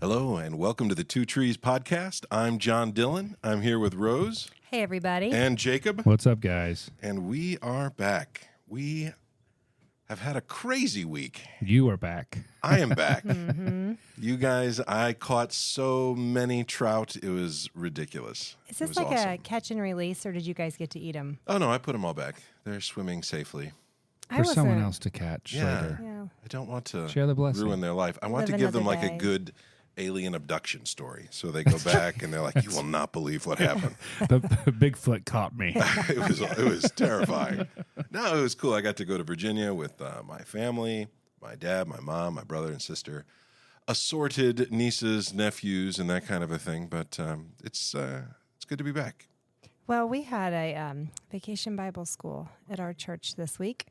Hello, and welcome to the Two Trees Podcast. I'm John Dillon. I'm here with Rose. Hey, everybody. And Jacob. What's up, guys? And we are back. We have had a crazy week. You are back. I am back. You guys, I caught so many trout. It was ridiculous. Is this like awesome. A catch and release, or did you guys get to eat them? Oh, no, I put them all back. They're swimming safely. For someone else to catch later. Yeah. I don't want to share the blessing. Ruin their life. I want to give them like a good alien abduction story. So they go back and they're like, you will not believe what happened. the Bigfoot caught me. It was terrifying. No, it was cool. I got to go to Virginia with my family, my dad, my mom, my brother and sister, assorted nieces, nephews, and that kind of a thing. But it's good to be back. Well, we had a vacation Bible school at our church this week,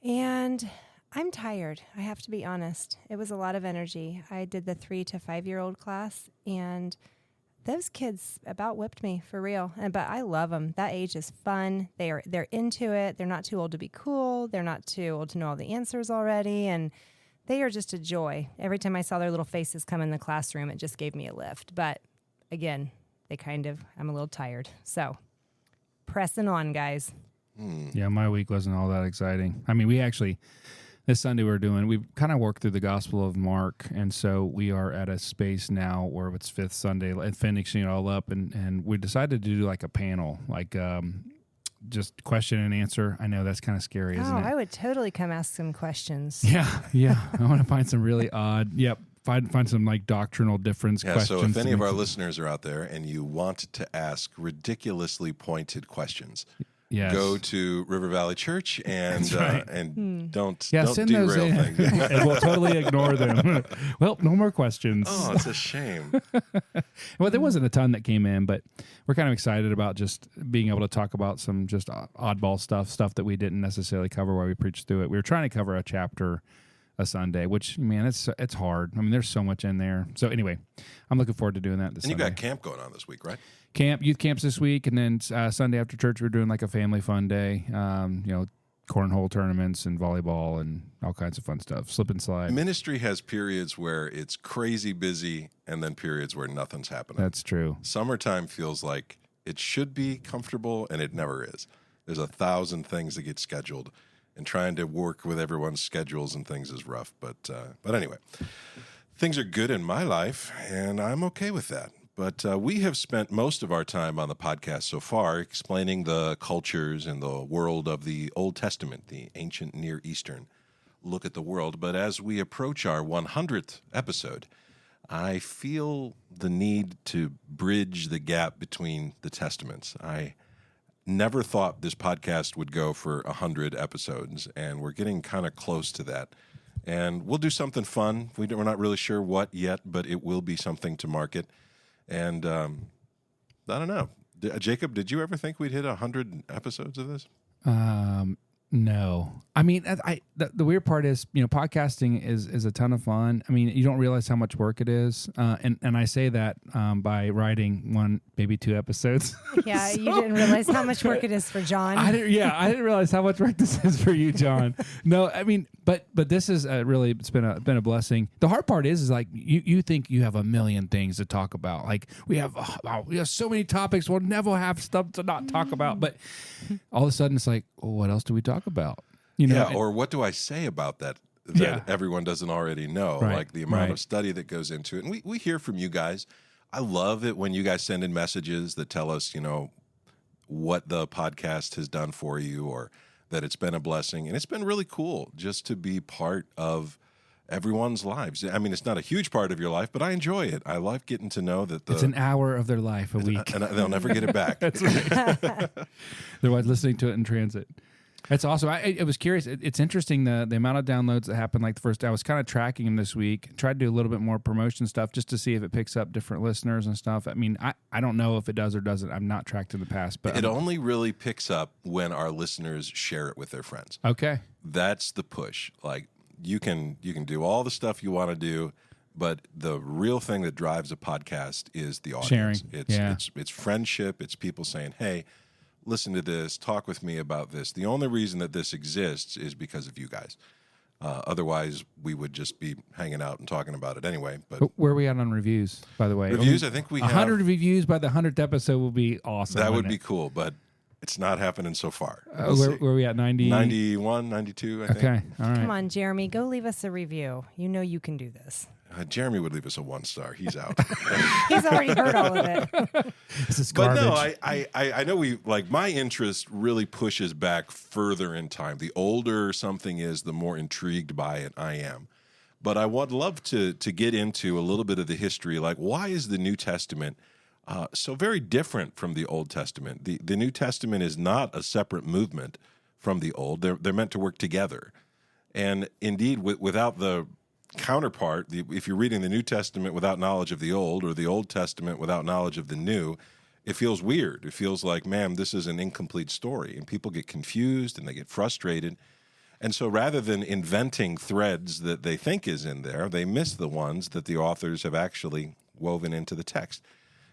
and I'm tired. I have to be honest. It was a lot of energy. I did the 3 to 5 year old class, and those kids about whipped me for real. But I love them. That age is fun. They're into it. They're not too old to be cool. They're not too old to know all the answers already, and they are just a joy. Every time I saw their little faces come in the classroom, it just gave me a lift. But again, I'm a little tired. So pressing on, guys. Yeah, my week wasn't all that exciting. I mean, this Sunday we kind of worked through the Gospel of Mark, and so we are at a space now where it's fifth Sunday and finishing it all up, and we decided to do like a panel, like just question and answer. I know that's kind of scary, isn't it? I would totally come ask some questions. Yeah. I want to find some really odd, find some like doctrinal difference questions. So if any of our listeners are out there and you want to ask ridiculously pointed questions, yes. Go to River Valley Church and don't send derail those in. things. And we'll totally ignore them. Well, no more questions. Oh, it's a shame. Well, there wasn't a ton that came in, but we're kind of excited about just being able to talk about some just oddball stuff that we didn't necessarily cover while we preached through it. We were trying to cover a chapter a Sunday, which, man, it's hard. I mean, there's so much in there. So anyway, I'm looking forward to doing that this Sunday. And you got camp going on this week, right? Youth camps this week, and then Sunday after church, we're doing like a family fun day, cornhole tournaments and volleyball and all kinds of fun stuff, slip and slide. Ministry has periods where it's crazy busy and then periods where nothing's happening. That's true. Summertime feels like it should be comfortable, and it never is. There's 1,000 things that get scheduled, and trying to work with everyone's schedules and things is rough. But anyway, things are good in my life, and I'm okay with that. But we have spent most of our time on the podcast so far explaining the cultures and the world of the Old Testament, the ancient Near Eastern look at the world. But as we approach our 100th episode, I feel the need to bridge the gap between the Testaments. I never thought this podcast would go for 100 episodes, and we're getting kind of close to that. And we'll do something fun. We're not really sure what yet, but it will be something to market. And I don't know. Jacob, did you ever think we'd hit 100 episodes of this? No. I mean, the weird part is, podcasting is a ton of fun. I mean, you don't realize how much work it is. And I say that by writing 1, maybe 2 episodes. Yeah, so, you didn't realize how much work it is for John. I didn't realize how much work this is for you, John. No, I mean, but this is it's been a blessing. The hard part is like you think you have a million things to talk about. Like we have so many topics. We'll never have stuff to not talk about. But all of a sudden, it's like, well, what else do we talk about? Or what do I say about that everyone doesn't already know? Right, like the amount of study that goes into it. And we hear from you guys. I love it when you guys send in messages that tell us, what the podcast has done for you or that it's been a blessing. And it's been really cool just to be part of everyone's lives. I mean, it's not a huge part of your life, but I enjoy it. I like getting to know that it's an hour of their life a week. And they'll never get it back. That's right. They're listening to it in transit. That's awesome. I was curious. It's interesting the amount of downloads that happened like the first day. I was kind of tracking them this week. Tried to do a little bit more promotion stuff just to see if it picks up different listeners and stuff. I mean, I don't know if it does or doesn't. I've not tracked in the past, but it only really picks up when our listeners share it with their friends. Okay. That's the push. Like you can do all the stuff you want to do, but the real thing that drives a podcast is the audience. Sharing. It's friendship. It's people saying, "Hey, listen to this, talk with me about this." The only reason that this exists is because of you guys. Otherwise, we would just be hanging out and talking about it anyway. But where are we at on reviews, by the way? reviews, I think we have 100 reviews by the 100th episode will be awesome. That would be cool, but it's not happening so far. Where are we at? 90? 91, 92, I think. Okay, all right. Come on, Jeremy, go leave us a review. You know you can do this. Jeremy would leave us a 1-star. He's out. He's already heard all of it. This is But garbage. no, I know my interest really pushes back further in time. The older something is, the more intrigued by it I am. But I would love to get into a little bit of the history. Like, why is the New Testament so very different from the Old Testament? The New Testament is not a separate movement from the Old. They're meant to work together. And indeed, without the counterpart, if you're reading the New Testament without knowledge of the Old, or the Old Testament without knowledge of the New, it feels weird. It feels like, man, this is an incomplete story, and people get confused and they get frustrated. And so rather than inventing threads that they think is in there, they miss the ones that the authors have actually woven into the text.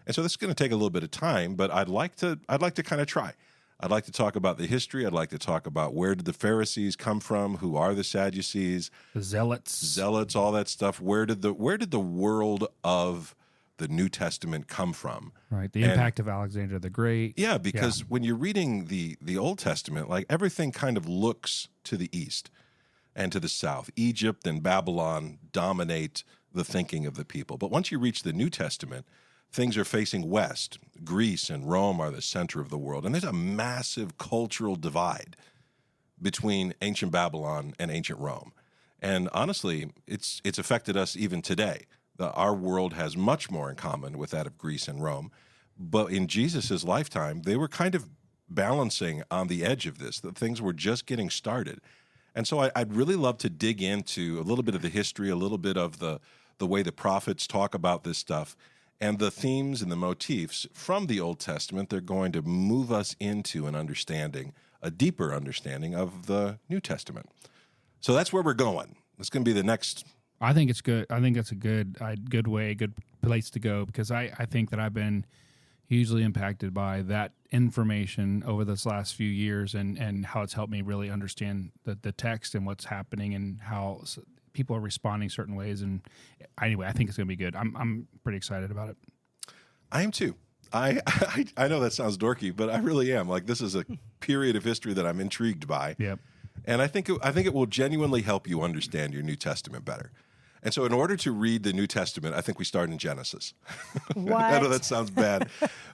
And so this is going to take a little bit of time, but I'd like to kind of try. I'd like to talk about the history. I'd like to talk about where did the Pharisees come from? Who are the Sadducees? The Zealots, all that stuff. Where did the world of the New Testament come from? Right. The impact of Alexander the Great. Yeah, because when you're reading the Old Testament, like everything kind of looks to the east and to the south. Egypt and Babylon dominate the thinking of the people. But once you reach the New Testament, things are facing west. Greece and Rome are the center of the world. And there's a massive cultural divide between ancient Babylon and ancient Rome. And honestly, it's affected us even today. Our world has much more in common with that of Greece and Rome. But in Jesus' lifetime, they were kind of balancing on the edge of this, that things were just getting started. And so I'd really love to dig into a little bit of the history, a little bit of the way the prophets talk about this stuff, and the themes and the motifs from the Old Testament. They're going to move us into an understanding, a deeper understanding of the New Testament. So that's where we're going. It's going to be the next. I think it's good. I think that's a good way, good place to go, because I think that I've been hugely impacted by that information over this last few years, and how it's helped me really understand the text and what's happening and how people are responding certain ways. And anyway, I think it's going to be good. I'm pretty excited about it. I am too. I know that sounds dorky, but I really am. Like, this is a period of history that I'm intrigued by. Yep. And I think it will genuinely help you understand your New Testament better. And so in order to read the New Testament, I think we start in Genesis. What? I know that sounds bad,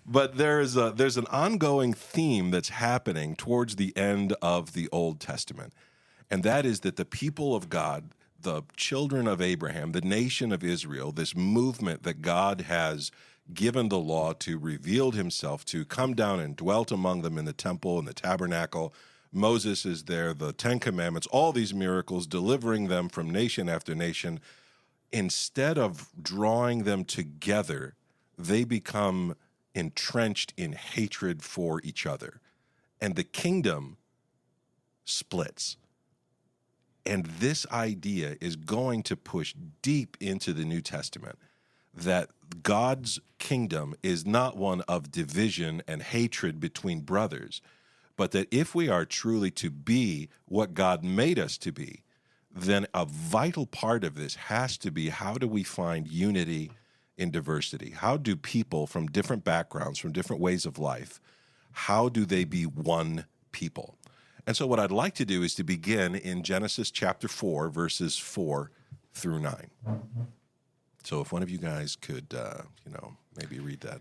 but there's an ongoing theme that's happening towards the end of the Old Testament. And that is that the people of God, the children of Abraham, the nation of Israel, this movement that God has given the law to, revealed himself to, come down and dwelt among them in the temple and the tabernacle. Moses is there, the Ten Commandments, all these miracles, delivering them from nation after nation. Instead of drawing them together, they become entrenched in hatred for each other. And the kingdom splits. And this idea is going to push deep into the New Testament, that God's kingdom is not one of division and hatred between brothers, but that if we are truly to be what God made us to be, then a vital part of this has to be, how do we find unity in diversity? How do people from different backgrounds, from different ways of life, how do they be one people? And so what I'd like to do is to begin in Genesis chapter 4, verses 4 through 9. So if one of you guys could, maybe read that.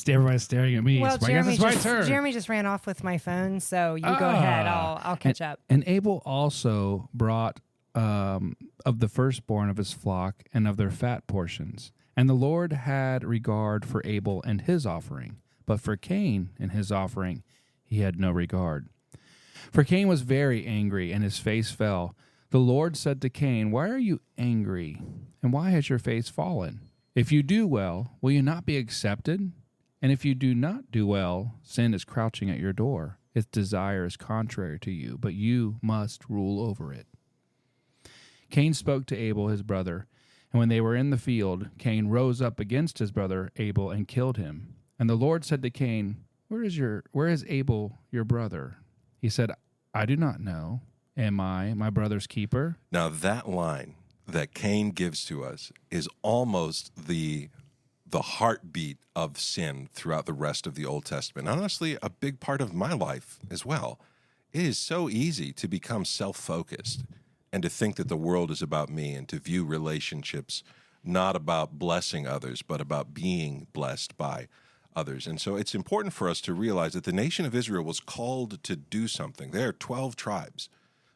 Everybody's staring at me. Well, So I guess it's my turn. Jeremy just ran off with my phone, so you go ahead. I'll catch up. And Abel also brought of the firstborn of his flock and of their fat portions. And the Lord had regard for Abel and his offering, but for Cain and his offering he had no regard. For Cain was very angry, and his face fell. The Lord said to Cain, "Why are you angry, and why has your face fallen? If you do well, will you not be accepted? And if you do not do well, sin is crouching at your door. Its desire is contrary to you, but you must rule over it." Cain spoke to Abel, his brother, and when they were in the field, Cain rose up against his brother Abel and killed him. And the Lord said to Cain, Where is Abel, your brother?" He said, "I do not know. Am I my brother's keeper?" Now that line that Cain gives to us is almost the heartbeat of sin throughout the rest of the Old Testament. Honestly, a big part of my life as well. It is so easy to become self-focused and to think that the world is about me and to view relationships not about blessing others, but about being blessed by others. And so it's important for us to realize that the nation of Israel was called to do something. There are 12 tribes.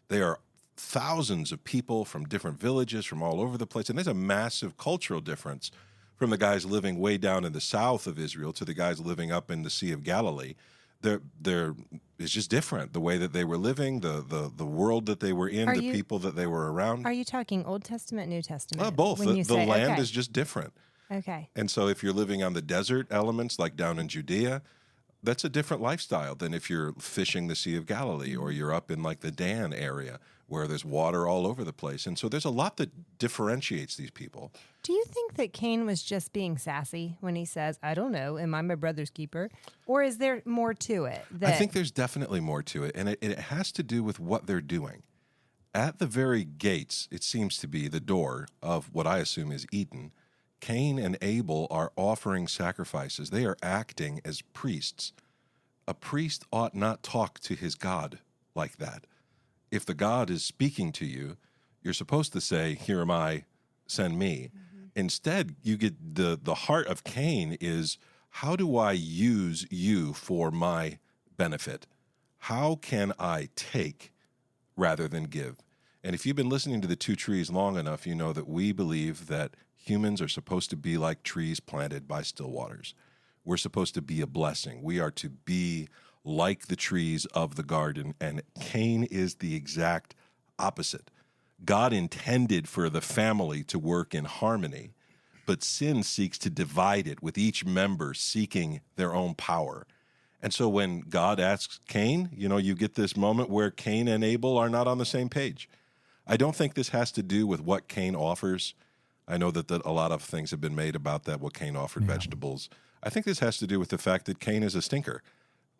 They are thousands of people from different villages from all over the place. And there's a massive cultural difference from the guys living way down in the south of Israel to the guys living up in the Sea of Galilee. It's just different. The way that they were living, the world that they were in, people that they were around. Are you talking Old Testament, New Testament? Both. The land is just different. Okay. And so if you're living on the desert elements, like down in Judea, that's a different lifestyle than if you're fishing the Sea of Galilee or you're up in like the Dan area where there's water all over the place. And so there's a lot that differentiates these people. Do you think that Cain was just being sassy when he says, "I don't know, am I my brother's keeper?" Or is there more to it? I think there's definitely more to it. And it has to do with what they're doing. At the very gates, it seems to be the door of what I assume is Eden, Cain and Abel are offering sacrifices. They are acting as priests. A priest ought not talk to his God like that. If the God is speaking to you, you're supposed to say, "Here am I, send me." Mm-hmm. Instead, you get the heart of Cain is, how do I use you for my benefit? How can I take rather than give? And if you've been listening to the Two Trees long enough, you know that we believe that humans are supposed to be like trees planted by still waters. We're supposed to be a blessing. We are to be like the trees of the garden, and Cain is the exact opposite. God intended for the family to work in harmony, but sin seeks to divide it, with each member seeking their own power. And so when God asks Cain, you get this moment where Cain and Abel are not on the same page. I don't think this has to do with what Cain offers. I know that a lot of things have been made about that, what Cain offered, vegetables. I think this has to do with the fact that Cain is a stinker.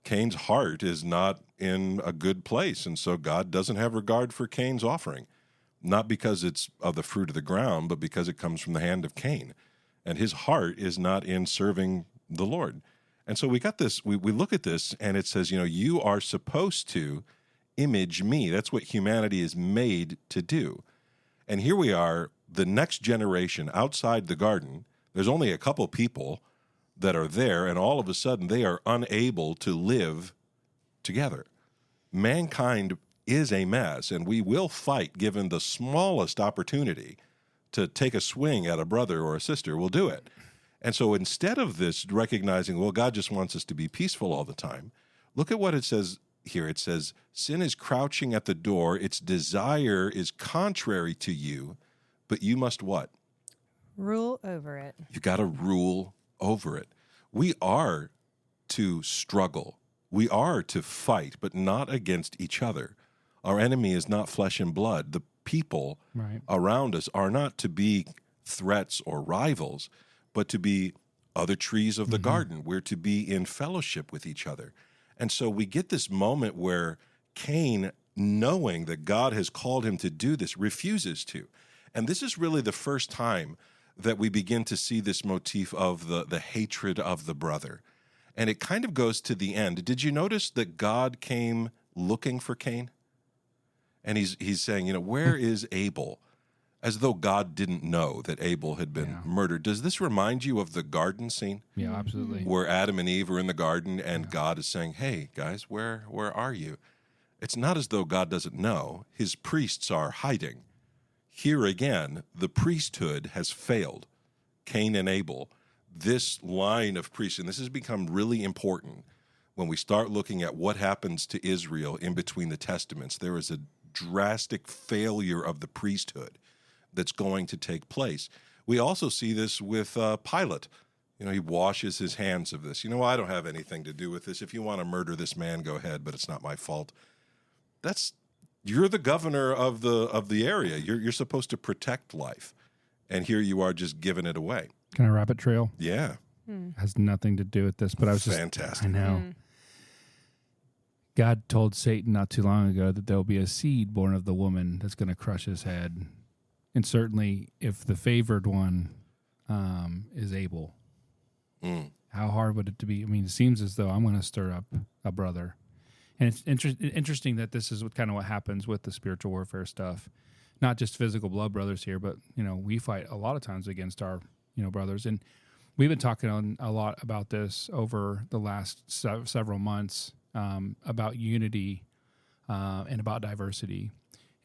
Cain's heart is not in a good place, and so God doesn't have regard for Cain's offering. Not because it's of the fruit of the ground, but because it comes from the hand of Cain. And his heart is not in serving the Lord. And so we got this, we look at this, and it says, you are supposed to image me. That's what humanity is made to do. And here we are, the next generation outside the garden. There's only a couple people that are there, and all of a sudden they are unable to live together. Mankind is a mess, and we will fight given the smallest opportunity to take a swing at a brother or a sister. We'll do it. And so instead of this recognizing, well, God just wants us to be peaceful all the time, look at what it says here. It says, sin is crouching at the door. Its desire is contrary to you, but you must what? Rule over it. You got to rule over it. We are to struggle. We are to fight, but not against each other. Our enemy is not flesh and blood. The people around us are not to be threats or rivals, but to be other trees of the garden. We're to be in fellowship with each other. And so we get this moment where Cain, knowing that God has called him to do this, refuses to. And this is really the first time that we begin to see this motif of the hatred of the brother. And it kind of goes to the end. Did you notice that God came looking for Cain? And he's saying, where is Abel? As though God didn't know that Abel had been murdered. Does this remind you of the garden scene? Yeah, absolutely. Where Adam and Eve are in the garden and God is saying, hey, guys, where are you? It's not as though God doesn't know. His priests are hiding. Here again, the priesthood has failed. Cain and Abel, this line of priests, and this has become really important. when we start looking at what happens to Israel in between the testaments, there is a drastic failure of the priesthood that's going to take place. We also see this with Pilate. He washes his hands of this. I don't have anything to do with this. If you want to murder this man, go ahead, but it's not my fault. You're the governor of the area. You're supposed to protect life, and here you are just giving it away. Kind of rabbit trail. Yeah, has nothing to do with this, but I was just fantastic. I know. God told Satan not too long ago that there will be a seed born of the woman that's going to crush his head, and certainly if the favored one is Abel. How hard would it be? I mean, it seems as though I'm going to stir up a brother. And it's interesting that this is kind of what happens with the spiritual warfare stuff. Not just physical blood brothers here, but, we fight a lot of times against our, brothers. And we've been talking a lot about this over the last several months, about unity and about diversity.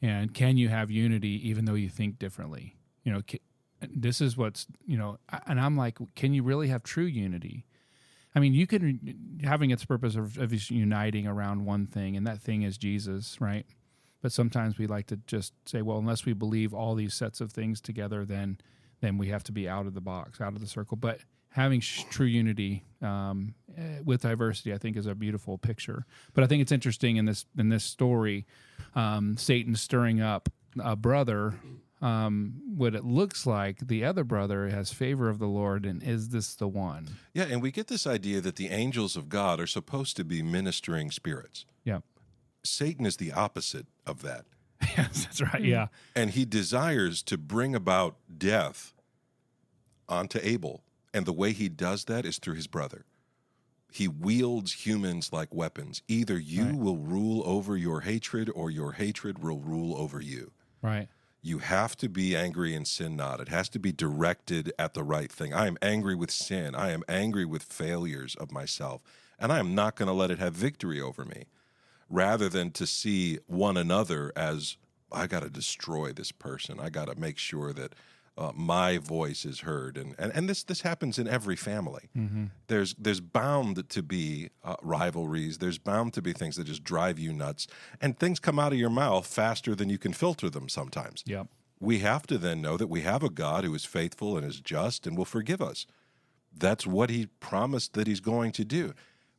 And can you have unity even though you think differently? This is what's, and I'm like, can you really have true unity? I mean, you can, having its purpose of uniting around one thing, and that thing is Jesus, right? But sometimes we like to just say, well, unless we believe all these sets of things together, then we have to be out of the box, out of the circle. But having true unity with diversity, I think, is a beautiful picture. But I think it's interesting in this story, Satan stirring up a brother. What it looks like the other brother has favor of the Lord, and is this the one? Yeah, and we get this idea that the angels of God are supposed to be ministering spirits. Yeah. Satan is the opposite of that. Yes, that's right, yeah. And he desires to bring about death onto Abel, and the way he does that is through his brother. He wields humans like weapons. Either you will rule over your hatred, or your hatred will rule over you. Right. You have to be angry and sin not. It has to be directed at the right thing. I am angry with sin. I am angry with failures of myself, and I am not going to let it have victory over me, rather than to see one another as, I got to destroy this person. I got to make sure that my voice is heard. And this happens in every family. Mm-hmm. There's bound to be rivalries. There's bound to be things that just drive you nuts. And things come out of your mouth faster than you can filter them sometimes. Yep. We have to then know that we have a God who is faithful and is just and will forgive us. That's what he promised that he's going to do.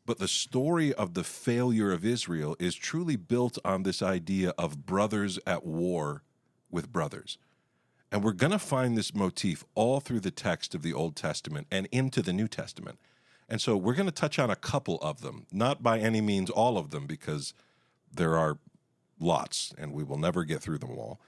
But the story of the failure of Israel is truly built on this idea of brothers at war with brothers. And we're going to find this motif all through the text of the Old Testament and into the New Testament. And so we're going to touch on a couple of them, not by any means all of them, because there are lots, and we will never get through them all.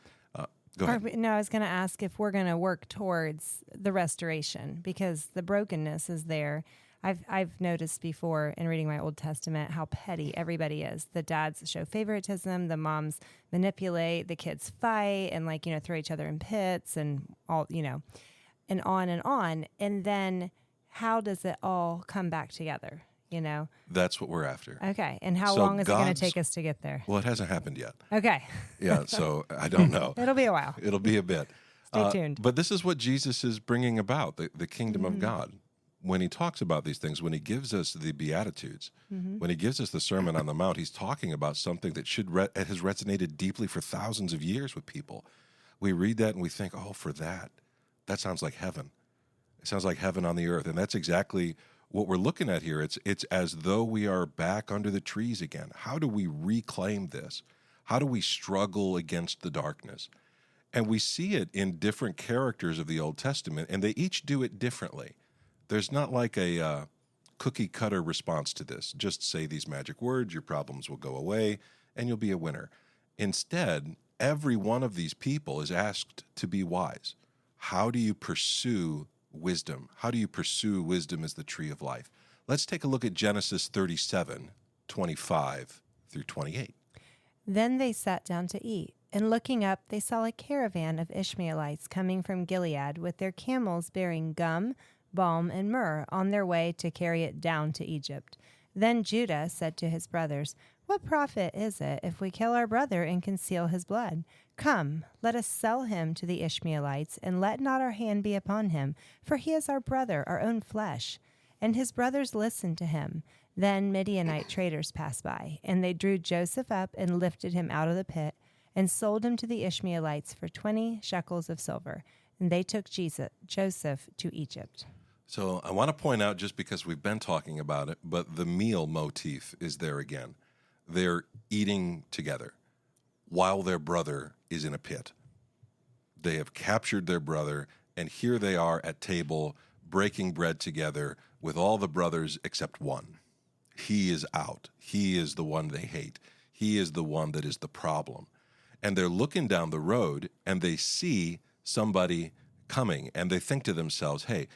Go ahead. No, I was going to ask if we're going to work towards the restoration, because the brokenness is there. I've noticed before in reading my Old Testament how petty everybody is. The dads show favoritism, the moms manipulate, the kids fight and throw each other in pits and all, and on and on. And then how does it all come back together? That's what we're after. Okay. And how long is it going to take us to get there? Well, it hasn't happened yet. Okay. Yeah. So I don't know. It'll be a while. It'll be a bit. Stay tuned. But this is what Jesus is bringing about, the kingdom of God. When he talks about these things, when he gives us the Beatitudes, when he gives us the Sermon on the Mount, he's talking about something that has resonated deeply for thousands of years with people. We read that and we think, oh, for that sounds like heaven. It sounds like heaven on the earth. And that's exactly what we're looking at here. It's as though we are back under the trees again. How do we reclaim this? How do we struggle against the darkness? And we see it in different characters of the Old Testament, and they each do it differently. There's not like a cookie-cutter response to this. Just say these magic words, your problems will go away, and you'll be a winner. Instead, every one of these people is asked to be wise. How do you pursue wisdom? How do you pursue wisdom as the tree of life? Let's take a look at Genesis 37:25 through 28. Then they sat down to eat, and looking up, they saw a caravan of Ishmaelites coming from Gilead with their camels bearing gum, balm, and myrrh on their way to carry it down to Egypt. Then Judah said to his brothers, "What profit is it if we kill our brother and conceal his blood? Come, let us sell him to the Ishmaelites, and let not our hand be upon him, for he is our brother, our own flesh." And his brothers listened to him. Then Midianite traders passed by, and they drew Joseph up and lifted him out of the pit and sold him to the Ishmaelites for 20 shekels of silver. And they took Joseph to Egypt. So I want to point out, just because we've been talking about it, but the meal motif is there again. They're eating together while their brother is in a pit. They have captured their brother, and here they are at table breaking bread together with all the brothers except one. He is out. He is the one they hate. He is the one that is the problem. And they're looking down the road, and they see somebody coming, and they think to themselves, hey,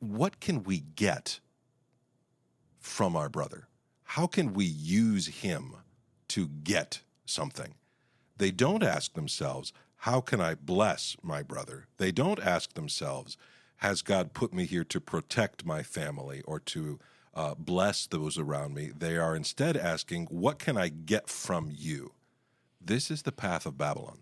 what can we get from our brother? How can we use him to get something? They don't ask themselves, how can I bless my brother? They don't ask themselves, has God put me here to protect my family or to bless those around me? They are instead asking, what can I get from you? This is the path of Babylon.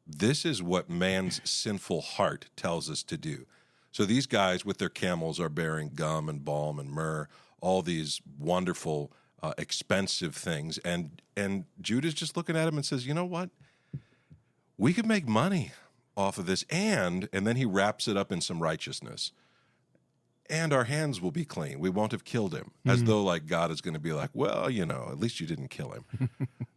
This is what man's sinful heart tells us to do. So these guys with their camels are bearing gum and balm and myrrh, all these wonderful, expensive things. And Judah's just looking at him and says, you know what? We could make money off of this. And then he wraps it up in some righteousness. And our hands will be clean. We won't have killed him. As though like God is going to be like, well, at least you didn't kill him.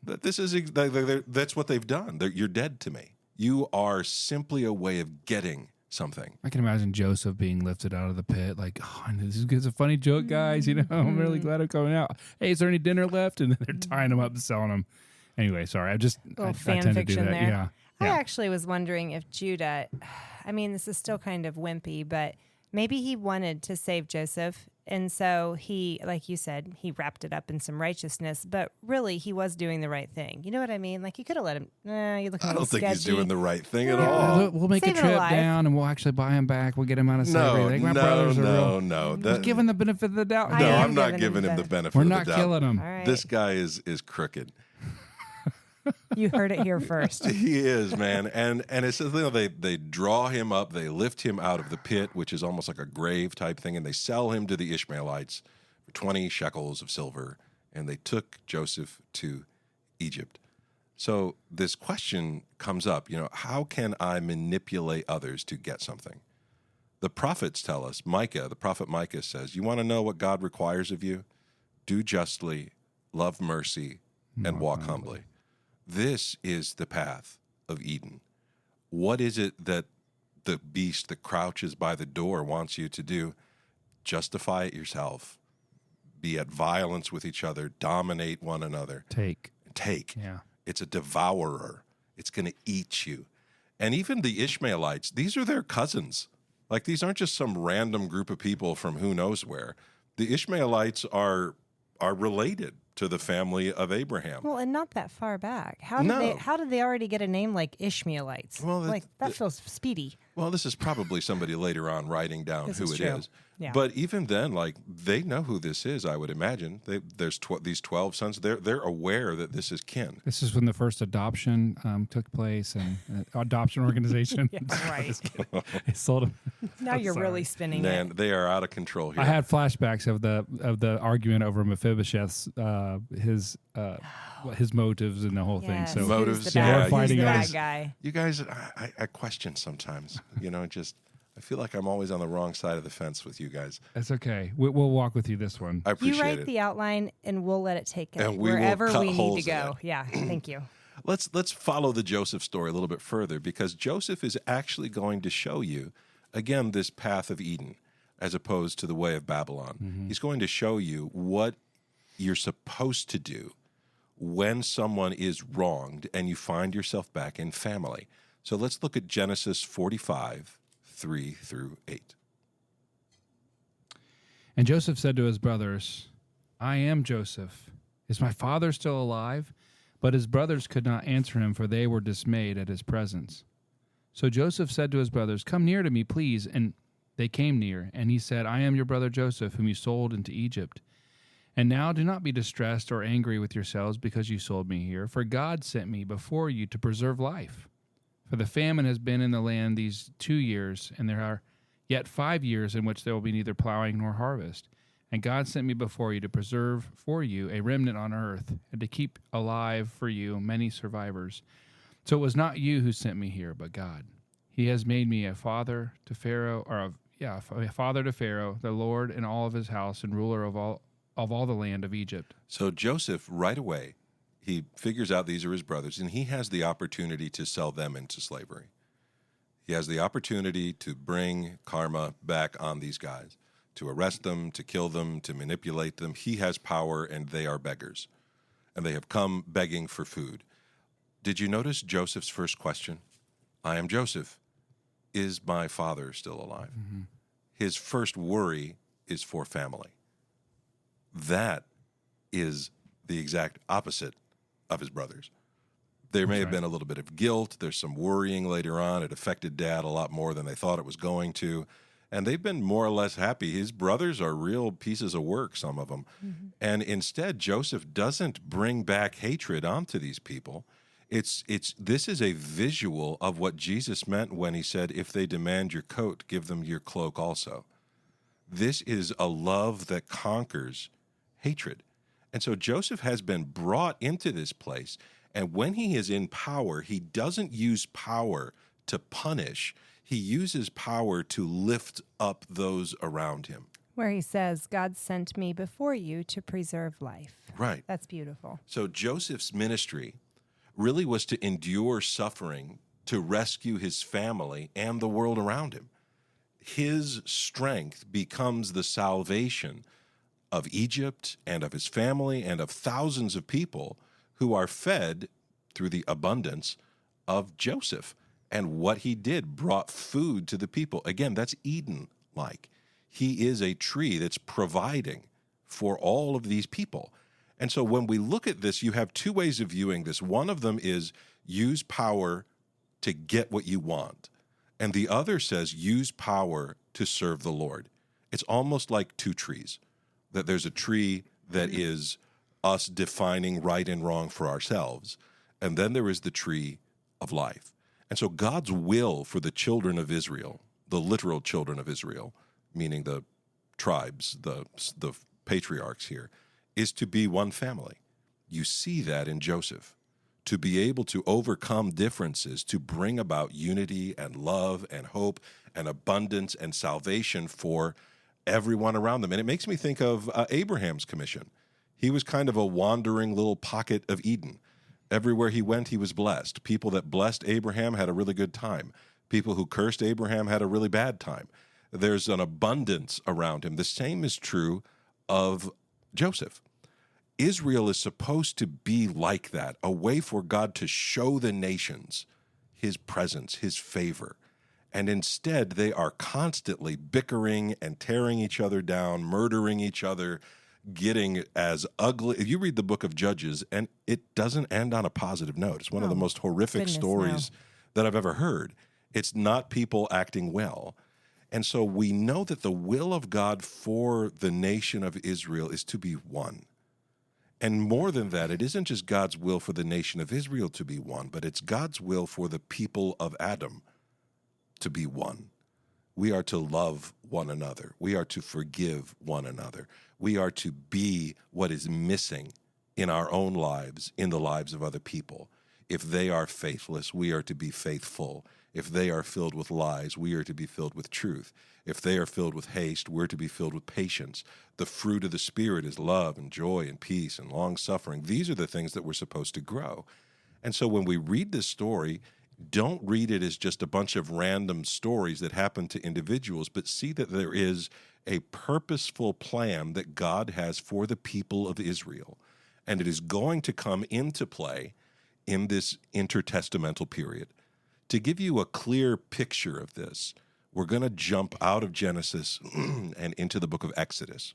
That's what they've done. You're dead to me. You are simply a way of getting something. I can imagine Joseph being lifted out of the pit, like, oh, this is a funny joke, guys. I'm really glad I'm coming out. Hey, is there any dinner left? And then they're tying him up and selling him. Anyway, sorry. I fan tend to do fiction that. there. Yeah. I actually was wondering if Judah, this is still kind of wimpy, but maybe he wanted to save Joseph. And so he, like you said, he wrapped it up in some righteousness, but really he was doing the right thing. You know what I mean? Like you could have let him, you look a I little don't think he's sketchy. doing the right thing at all. We'll make Save a him trip alive. down and we'll actually buy him back. We'll get him out of slavery. No. Just give him the benefit of the doubt. No, I am I'm not giving giving him the benefit We're of the not doubt. killing him. All right. This guy is crooked. You heard it here first. He is, man. And it says, they draw him up, they lift him out of the pit, which is almost like a grave type thing, and they sell him to the Ishmaelites for 20 shekels of silver, and they took Joseph to Egypt. So this question comes up, how can I manipulate others to get something? The prophets tell us, the prophet Micah says, you want to know what God requires of you? Do justly, love mercy, and walk humbly. This is the path of Eden. What is it that the beast that crouches by the door wants you to do? Justify it yourself. Be at violence with each other. Dominate one another. Take. Yeah. It's a devourer. It's going to eat you. And even the Ishmaelites, these are their cousins. Like, these aren't just some random group of people from who knows where. The Ishmaelites are related to the family of Abraham. Well, and not that far back. How did they already get a name like Ishmaelites? Well, that feels speedy. Well, this is probably somebody later on writing down who it is. Yeah. But even then, they know who this is, I would imagine. There's these 12 sons. They're aware that this is kin. This is when the first adoption took place, and adoption organization. Yeah, right. They sold them. Now you're really spinning Man, it. they are out of control here. I had flashbacks of the argument over Mephibosheth's his motives and the whole thing. So motives, who's the bad, fighting who's the us. bad guy. You guys, I question sometimes. I feel like I'm always on the wrong side of the fence with you guys. That's okay. We'll walk with you this one. I appreciate You write it. the outline, and we'll let it take it And we will wherever cut we need to holes in go. it. Yeah, thank you. Let's follow the Joseph story a little bit further, because Joseph is actually going to show you, again, this path of Eden as opposed to the way of Babylon. Mm-hmm. He's going to show you what you're supposed to do when someone is wronged and you find yourself back in family. So let's look at Genesis 45, 3 through 8. And Joseph said to his brothers, I am Joseph. Is my father still alive? But his brothers could not answer him, for they were dismayed at his presence. So Joseph said to his brothers, come near to me, please. And they came near. And he said, I am your brother Joseph, whom you sold into Egypt. And now do not be distressed or angry with yourselves because you sold me here, for God sent me before you to preserve life. For the famine has been in the land these 2 years, and there are yet 5 years in which there will be neither plowing nor harvest. And God sent me before you to preserve for you a remnant on earth and to keep alive for you many survivors. So it was not you who sent me here, but God. He has made me a father to Pharaoh, a father to Pharaoh, the Lord and all of his house, and ruler of all the land of Egypt. So Joseph, right away, he figures out these are his brothers, and he has the opportunity to sell them into slavery. He has the opportunity to bring karma back on these guys, to arrest them, to kill them, to manipulate them. He has power, and they are beggars, and they have come begging for food. Did you notice Joseph's first question? I am Joseph. Is my father still alive? Mm-hmm. His first worry is for family. That is the exact opposite of his brothers. There may have been a little bit of guilt. There's some worrying later on. It affected Dad a lot more than they thought it was going to. And they've been more or less happy. His brothers are real pieces of work, some of them. Mm-hmm. And instead, Joseph doesn't bring back hatred onto these people. This is a visual of what Jesus meant when he said, if they demand your coat, give them your cloak also. This is a love that conquers hatred. And so Joseph has been brought into this place, and when he is in power, he doesn't use power to punish. He uses power to lift up those around him. Where he says, God sent me before you to preserve life. Right. That's beautiful. So Joseph's ministry really was to endure suffering, to rescue his family and the world around him. His strength becomes the salvation of Egypt and of his family and of thousands of people who are fed through the abundance of Joseph. And what he did brought food to the people. Again, that's Eden-like. He is a tree that's providing for all of these people. And so when we look at this, you have two ways of viewing this. One of them is use power to get what you want. And the other says use power to serve the Lord. It's almost like two trees, that there's a tree that is us defining right and wrong for ourselves. And then there is the tree of life. And so God's will for the children of Israel, the literal children of Israel, meaning the tribes, the patriarchs here, is to be one family. You see that in Joseph. To be able to overcome differences, to bring about unity and love and hope and abundance and salvation for everyone around them. And it makes me think of Abraham's commission. He was kind of a wandering little pocket of Eden. Everywhere he went, he was blessed. People that blessed Abraham had a really good time. People who cursed Abraham had a really bad time. There's an abundance around him. The same is true of Joseph. Israel is supposed to be like that, a way for God to show the nations his presence, his favor. And instead, they are constantly bickering and tearing each other down, murdering each other, getting as ugly. You read the book of Judges, and it doesn't end on a positive note. It's one of the most horrific stories that I've ever heard. It's not people acting well. And so we know that the will of God for the nation of Israel is to be one. And more than that, it isn't just God's will for the nation of Israel to be one, but it's God's will for the people of Adam to be one. We are to love one another. We are to forgive one another. We are to be what is missing in our own lives, in the lives of other people. If they are faithless, we are to be faithful. If they are filled with lies, we are to be filled with truth. If they are filled with haste, we're to be filled with patience. The fruit of the Spirit is love and joy and peace and long-suffering. These are the things that we're supposed to grow. And so when we read this story, don't read it as just a bunch of random stories that happen to individuals, but see that there is a purposeful plan that God has for the people of Israel. And it is going to come into play in this intertestamental period. To give you a clear picture of this, we're going to jump out of Genesis and into the book of Exodus.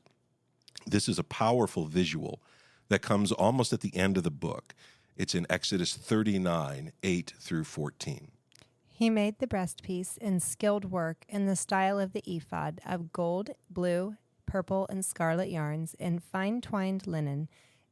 This is a powerful visual that comes almost at the end of the book. It's in Exodus 39, 8 through 14. He made the breastpiece in skilled work in the style of the ephod of gold, blue, purple, and scarlet yarns in fine twined linen.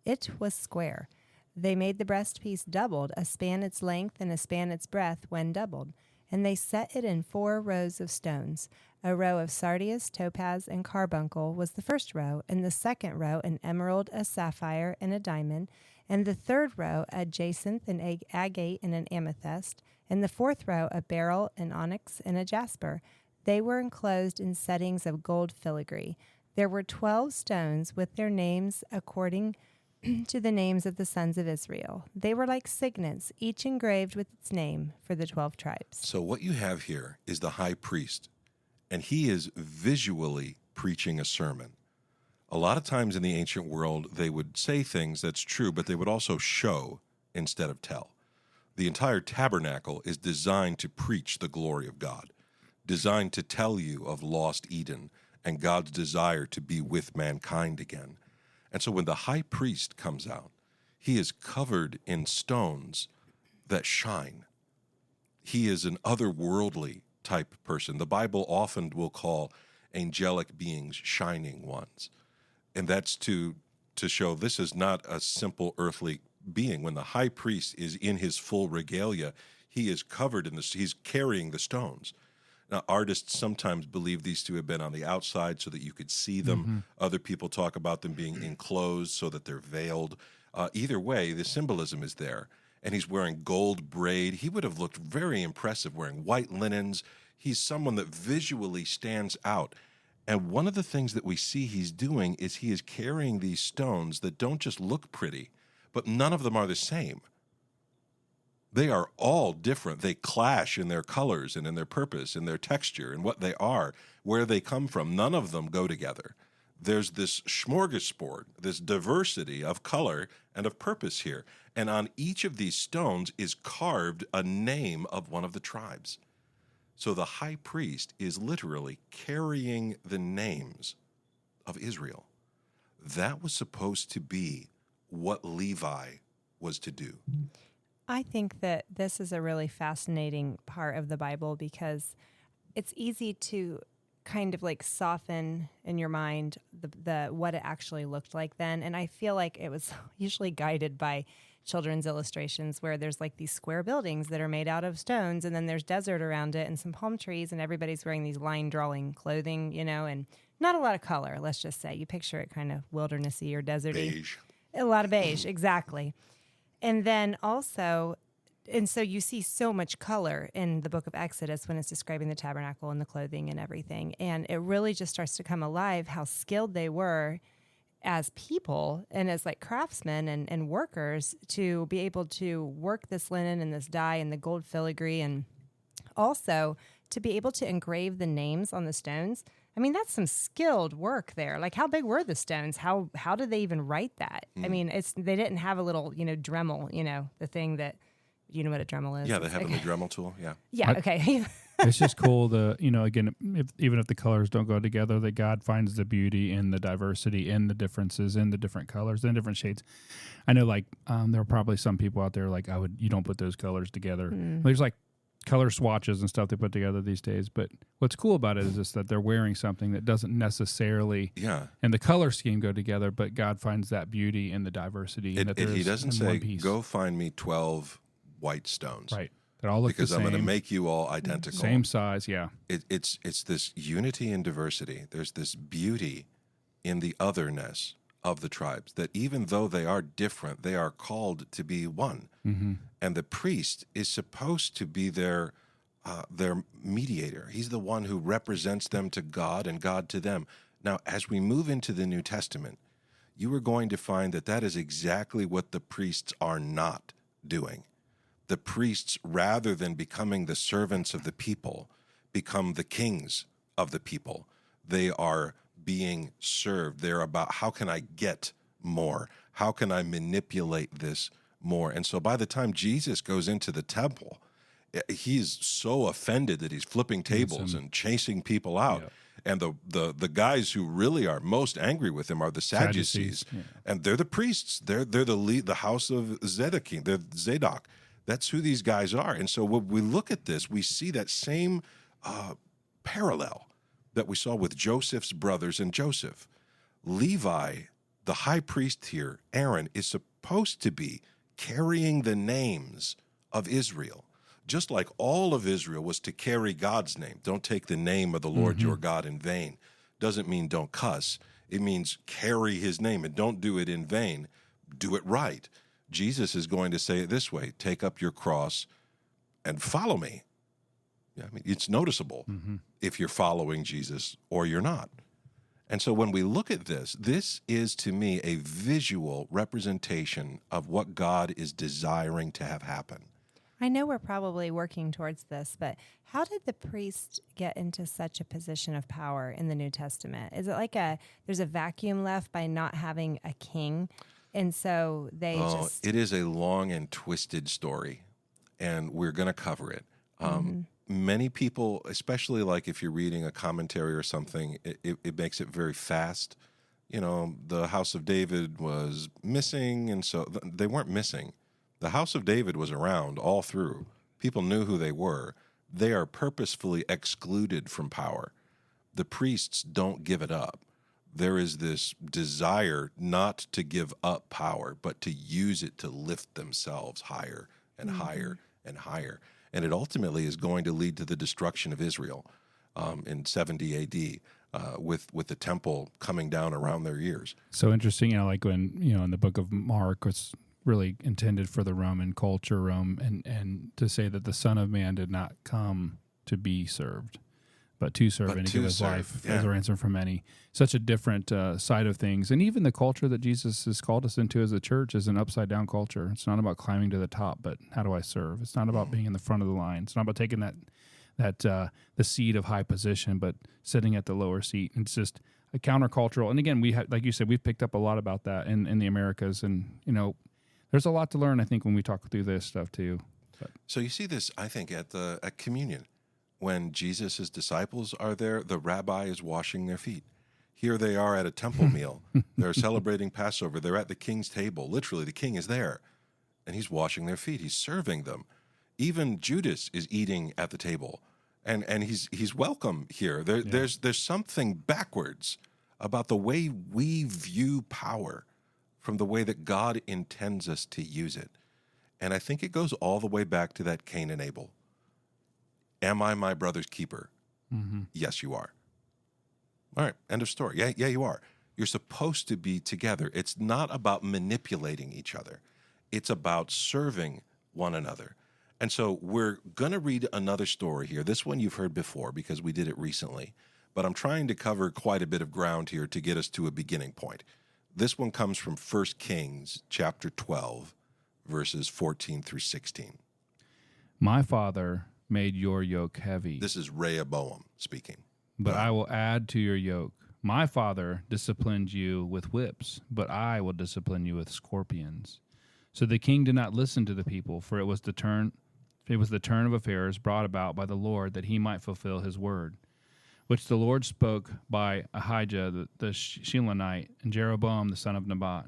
It was square. They made the breastpiece doubled, a span its length and a span its breadth when doubled, and they set it in 4 rows of stones. A row of sardius, topaz, and carbuncle was the first row, and the second row an emerald, a sapphire, and a diamond, and the third row a jacinth, an agate, and an amethyst, and the fourth row a beryl, an onyx, and a jasper. They were enclosed in settings of gold filigree. There were 12 stones with their names according to the names of the sons of Israel. They were like signets, each engraved with its name for the 12 tribes. So what you have here is the high priest, and he is visually preaching a sermon. A lot of times in the ancient world, they would say things that's true, but they would also show instead of tell. The entire tabernacle is designed to preach the glory of God, designed to tell you of lost Eden and God's desire to be with mankind again. And so when the high priest comes out, he is covered in stones that shine. He is an otherworldly type person. The Bible often will call angelic beings shining ones. And that's to show this is not a simple earthly being. When the high priest is in his full regalia, he is covered in this, he's carrying the stones. Now, artists sometimes believe these to have been on the outside so that you could see them. Mm-hmm. Other people talk about them being enclosed so that they're veiled. Either way, the symbolism is there. And he's wearing gold braid. He would have looked very impressive wearing white linens. He's someone that visually stands out. And one of the things that we see he's doing is he is carrying these stones that don't just look pretty, but none of them are the same. They are all different. They clash in their colors and in their purpose, in their texture, and what they are, where they come from. None of them go together. There's this smorgasbord, this diversity of color and of purpose here. And on each of these stones is carved a name of one of the tribes. So the high priest is literally carrying the names of Israel. That was supposed to be what Levi was to do. I think that this is a really fascinating part of the Bible because it's easy to kind of like soften in your mind the what it actually looked like then. And I feel like it was usually guided by children's illustrations where there's like these square buildings that are made out of stones and then there's desert around it and some palm trees and everybody's wearing these line drawing clothing, you know, and not a lot of color, let's just say. You picture it kind of wildernessy or deserty. Beige. A lot of beige, exactly. And then also, and so you see so much color in the book of Exodus when it's describing the tabernacle and the clothing and everything. And it really just starts to come alive how skilled they were as people and as like craftsmen and workers to be able to work this linen and this dye and the gold filigree and also to be able to engrave the names on the stones. I mean, that's some skilled work there. Like, how big were the stones? How did they even write that? I mean, they didn't have a little, Dremel, the thing that, you know what a Dremel is? Yeah, they have a Dremel tool, yeah. Yeah, okay. It's just cool again, even if the colors don't go together, that God finds the beauty in the diversity, in the differences, in the different colors, in different shades. I know, there are probably some people out there you don't put those colors together. There's color swatches and stuff they put together these days. But what's cool about it is just that they're wearing something that doesn't necessarily, and the color scheme go together, but God finds that beauty in the diversity. He doesn't say, go find me 12 white stones. Right. They all look because the same. I'm going to make you all identical. Same size, yeah. It's this unity and diversity. There's this beauty in the otherness of the tribes, that even though they are different, they are called to be one. Mm-hmm. And the priest is supposed to be their mediator. He's the one who represents them to God and God to them. Now, as we move into the New Testament, you are going to find that is exactly what the priests are not doing. The priests, rather than becoming the servants of the people, become the kings of the people. They are being served. They're about, how can I get more? How can I manipulate this more? And so by the time Jesus goes into the temple, he's so offended that he's flipping tables and chasing people out. Yep. And the guys who really are most angry with him are the Sadducees. Yeah. And they're the priests. They're the house of Zedekim. They're Zadok. That's who these guys are. And so when we look at this, we see that same parallel that we saw with Joseph's brothers and Joseph. Levi, the high priest here, Aaron, is supposed to be carrying the names of Israel, just like all of Israel was to carry God's name. Don't take the name of the Lord your God in vain. Doesn't mean don't cuss. It means carry his name, and don't do it in vain. Do it right. Jesus is going to say it this way: take up your cross and follow me. Yeah, I mean, it's noticeable if you're following Jesus or you're not. And so when we look at this, this is to me a visual representation of what God is desiring to have happen. I know we're probably working towards this, but how did the priest get into such a position of power in the New Testament? Is it like there's a vacuum left by not having a king? And so it is a long and twisted story, and we're going to cover it. Many people, especially like if you're reading a commentary or something, it makes it very fast. You know, the house of David was missing, and so they weren't missing. The house of David was around all through. People knew who they were. They are purposefully excluded from power. The priests don't give it up. There is this desire not to give up power, but to use it to lift themselves higher and higher and higher. And it ultimately is going to lead to the destruction of Israel in 70 A.D., with the temple coming down around their ears. So interesting, like when, in the book of Mark, it's really intended for the Roman culture, and to say that the Son of Man did not come to be served, but to serve and to give his life as a ransom for many. Such a different side of things. And even the culture that Jesus has called us into as a church is an upside-down culture. It's not about climbing to the top, but how do I serve? It's not about being in the front of the line. It's not about taking the seat of high position, but sitting at the lower seat. It's just a countercultural. And again, like you said, we've picked up a lot about that in the Americas. And, there's a lot to learn, I think, when we talk through this stuff, too. So you see this, I think, at communion. When Jesus' disciples are there, the rabbi is washing their feet. Here they are at a temple meal. They're celebrating Passover. They're at the king's table. Literally, the king is there, and he's washing their feet. He's serving them. Even Judas is eating at the table, and he's welcome here. There's something backwards about the way we view power from the way that God intends us to use it. And I think it goes all the way back to that Cain and Abel. Am I my brother's keeper? Yes, you are. All right, end of story. Yeah, you are. You're supposed to be together. It's not about manipulating each other. It's about serving one another. And so we're going to read another story here. This one you've heard before because we did it recently. But I'm trying to cover quite a bit of ground here to get us to a beginning point. This one comes from 1 Kings chapter 12, verses 14 through 16. My father made your yoke heavy. This is Rehoboam speaking. But I will add to your yoke. My father disciplined you with whips, but I will discipline you with scorpions. So the king did not listen to the people, for it was the turn of affairs brought about by the Lord, that he might fulfill his word, which the Lord spoke by Ahijah the Shilonite and Jeroboam the son of Nebat.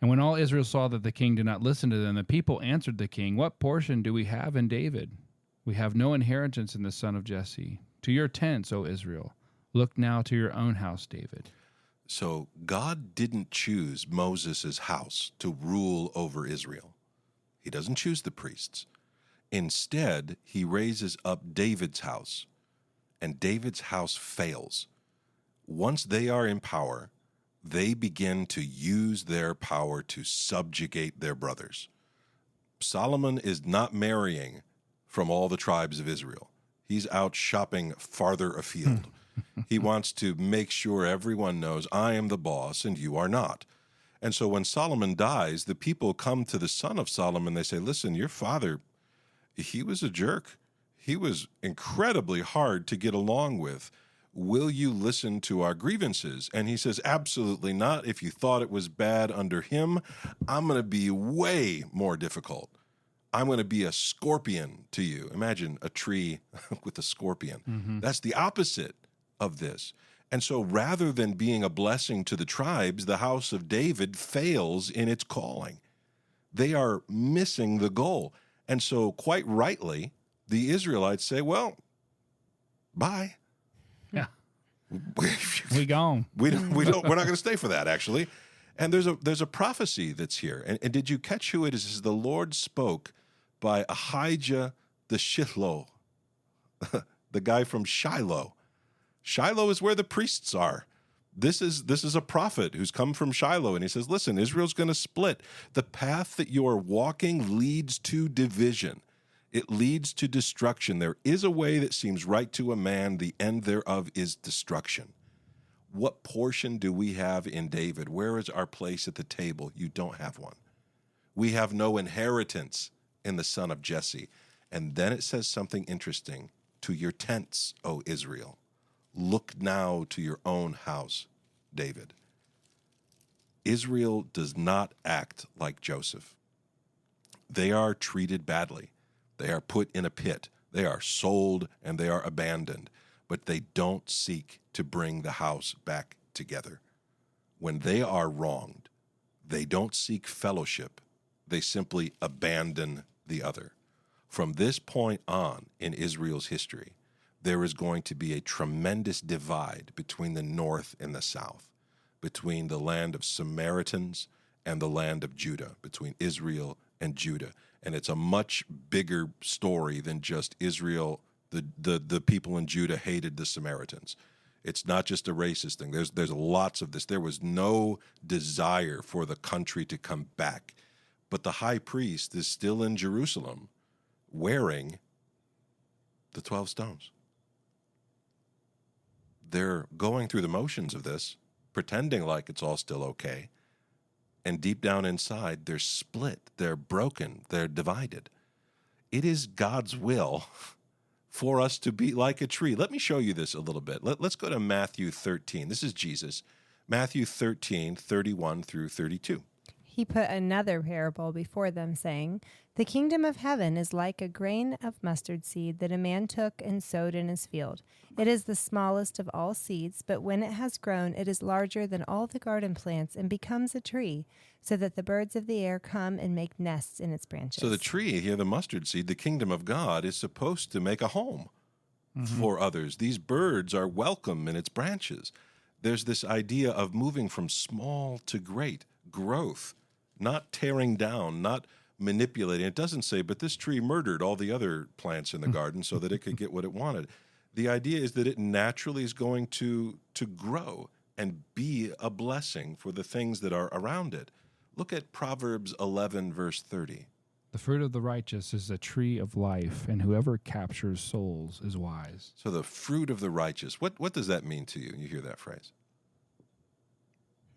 And when all Israel saw that the king did not listen to them, the people answered the king, "What portion do we have in David? We have no inheritance in the son of Jesse. To your tents, O Israel. Look now to your own house, David." So God didn't choose Moses' house to rule over Israel. He doesn't choose the priests. Instead, he raises up David's house, and David's house fails. Once they are in power, they begin to use their power to subjugate their brothers. Solomon is not marrying from all the tribes of Israel. He's out shopping farther afield. He wants to make sure everyone knows, I am the boss and you are not. And so when Solomon dies, the people come to the son of Solomon. They say, listen, your father, he was a jerk. He was incredibly hard to get along with. Will you listen to our grievances? And he says, absolutely not. If you thought it was bad under him, I'm going to be way more difficult. I'm going to be a scorpion to you. Imagine a tree with a scorpion. That's the opposite of this. And so rather than being a blessing to the tribes, the house of David fails in its calling. They are missing the goal. And so quite rightly, the Israelites say, well, bye. Yeah. We gone. We're not going to stay for that, actually. And there's a prophecy that's here. And did you catch who it is? It says, the Lord spoke by Ahijah the Shiloh, the guy from Shiloh. Shiloh is where the priests are. This is a prophet who's come from Shiloh, and he says, listen, Israel's going to split. The path that you are walking leads to division. It leads to destruction. There is a way that seems right to a man. The end thereof is destruction. What portion do we have in David? Where is our place at the table? You don't have one. We have no inheritance in the son of Jesse. And then it says something interesting. To your tents, O Israel. Look now to your own house, David. Israel does not act like Joseph. They are treated badly. They are put in a pit. They are sold and they are abandoned. But they don't seek to bring the house back together. When they are wronged, they don't seek fellowship. They simply abandon the other. From this point on in Israel's history, there is going to be a tremendous divide between the north and the south, between the land of Samaritans and the land of Judah, between Israel and Judah. And it's a much bigger story than just Israel. The people in Judah hated the Samaritans. It's not just a racist thing. There's lots of this. There was no desire for the country to come back. But the high priest is still in Jerusalem wearing the 12 stones. They're going through the motions of this, pretending like it's all still okay. And deep down inside, they're split, they're broken, they're divided. It is God's will for us to be like a tree. Let me show you this a little bit. Let's go to Matthew 13. This is Jesus. Matthew 13, 31 through 32. He put another parable before them, saying, The kingdom of heaven is like a grain of mustard seed that a man took and sowed in his field. It is the smallest of all seeds, but when it has grown, it is larger than all the garden plants and becomes a tree, so that the birds of the air come and make nests in its branches. So the tree here, the mustard seed, the kingdom of God, is supposed to make a home for others. These birds are welcome in its branches. There's this idea of moving from small to great, growth, not tearing down, not manipulating. It doesn't say, but this tree murdered all the other plants in the garden so that it could get what it wanted. The idea is that it naturally is going to grow and be a blessing for the things that are around it. Look at Proverbs 11, verse 30. The fruit of the righteous is a tree of life, and whoever captures souls is wise. So the fruit of the righteous, what does that mean to you? You hear that phrase?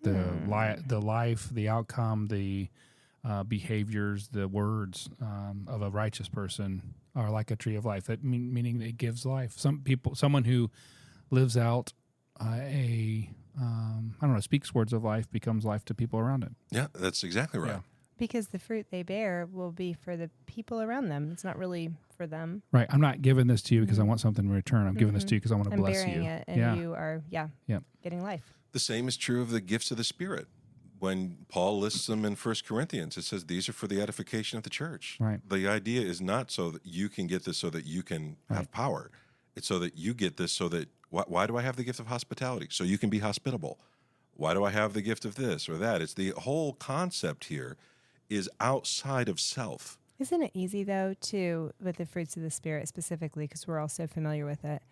The life, the outcome, the behaviors, the words of a righteous person are like a tree of life. That meaning it gives life. Someone who lives out speaks words of life, becomes life to people around it. Yeah, that's exactly right. Yeah. Because the fruit they bear will be for the people around them. It's not really for them. Right. I'm not giving this to you because I want something in return. I'm giving this to you because I want to bless you. I'm bearing it, and you are, getting life. The same is true of the gifts of the Spirit. When Paul lists them in 1 Corinthians, it says these are for the edification of the church. Right. The idea is not so that you can get this so that you can have power. It's so that you get this so that, why do I have the gift of hospitality? So you can be hospitable. Why do I have the gift of this or that? It's the whole concept here is outside of self. Isn't it easy, though, with the fruits of the Spirit specifically, because we're all so familiar with it,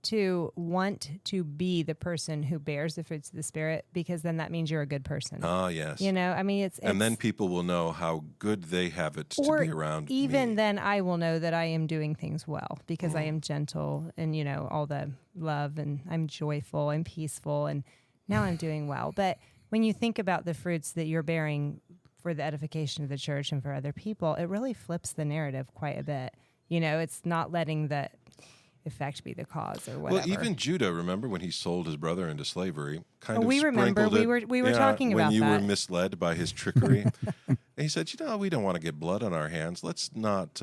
to want to be the person who bears the fruits of the Spirit, because then that means you're a good person. Ah, yes. It's and then people will know how good they have it to be around even me. Then I will know that I am doing things well because I am gentle and, all the love, and I'm joyful and peaceful, and now I'm doing well. But when you think about the fruits that you're bearing for the edification of the church and for other people, it really flips the narrative quite a bit. It's not letting the effect be the cause or whatever. Well, even Judah, remember when he sold his brother into slavery? We remember. We were talking about that. When you were misled by his trickery. And he said, we don't want to get blood on our hands. Let's not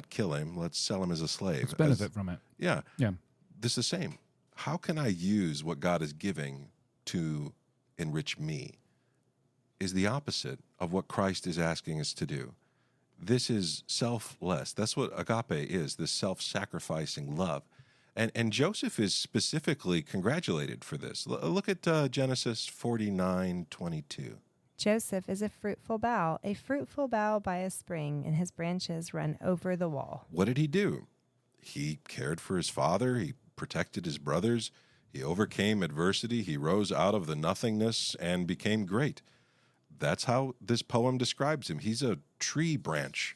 kill him. Let's sell him as a slave. Let's benefit from it. Yeah. Yeah. This is the same. How can I use what God is giving to enrich me? Is the opposite of what Christ is asking us to do. This is selfless. That's what agape is, this self-sacrificing love. And Joseph is specifically congratulated for this. Look at Genesis 49:22. Joseph is a fruitful bough by a spring, and his branches run over the wall. What did he do? He cared for his father. He protected his brothers. He overcame adversity. He rose out of the nothingness and became great. That's how this poem describes him. He's a tree branch